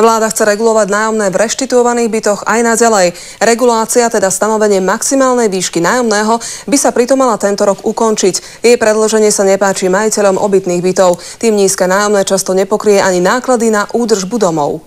Vláda chce regulovať nájomné v reštituovaných bytoch aj naďalej. Regulácia, teda stanovenie maximálnej výšky nájomného, by sa pritom mala tento rok ukončiť. Jej predĺženie sa nepáči majiteľom obytných bytov. Tým nízke nájomné často nepokrie ani náklady na údržbu domov.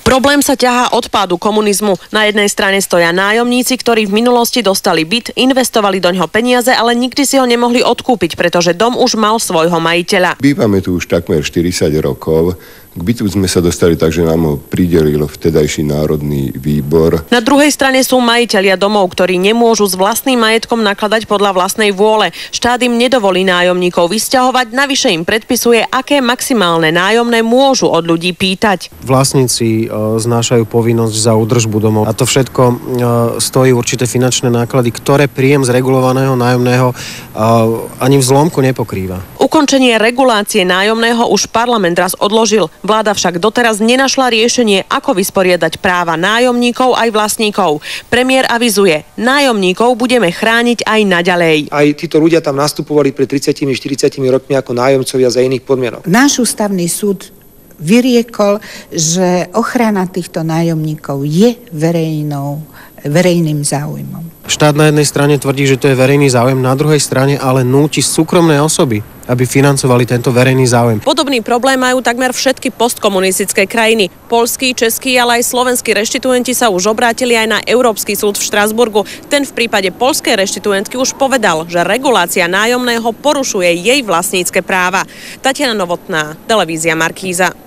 Problém sa ťahá od pádu komunizmu. Na jednej strane stoja nájomníci, ktorí v minulosti dostali byt, investovali doňho peniaze, ale nikdy si ho nemohli odkúpiť, pretože dom už mal svojho majiteľa. Bývame tu už takmer 40 rokov. K bytu sme sa dostali tak, že nám ho pridelil vtedajší Národný výbor. Na druhej strane sú majitelia domov, ktorí nemôžu s vlastným majetkom nakladať podľa vlastnej vôle. Štát im nedovolí nájomníkov vysťahovať, navyše im predpisuje, aké maximálne nájomné môžu od ľudí pýtať. Vlastníci znášajú povinnosť za údržbu domov a to všetko stojí určité finančné náklady, ktoré príjem z regulovaného nájomného ani v zlomku nepokrýva. Ukončenie regulácie nájomného už parlament raz odložil. Vláda však doteraz nenašla riešenie, ako vysporiadať práva nájomníkov aj vlastníkov. Premiér avizuje, nájomníkov budeme chrániť aj naďalej. Aj títo ľudia tam nastupovali pred 30-40 rokmi ako nájomcovia za iných podmienok. Náš ústavný súd vyriekol, že ochrana týchto nájomníkov je verejným záujmom. Štát na jednej strane tvrdí, že to je verejný záujem, na druhej strane ale núti súkromné osoby, aby financovali tento verejný záujem. Podobný problém majú takmer všetky postkomunistické krajiny. Poľskí, českí, ale aj slovenskí reštituenti sa už obrátili aj na Európsky súd v Štrasburgu. Ten v prípade poľskej reštituentky už povedal, že regulácia nájomného porušuje jej vlastnícke práva. Tatiana Novotná, televízia Markíza.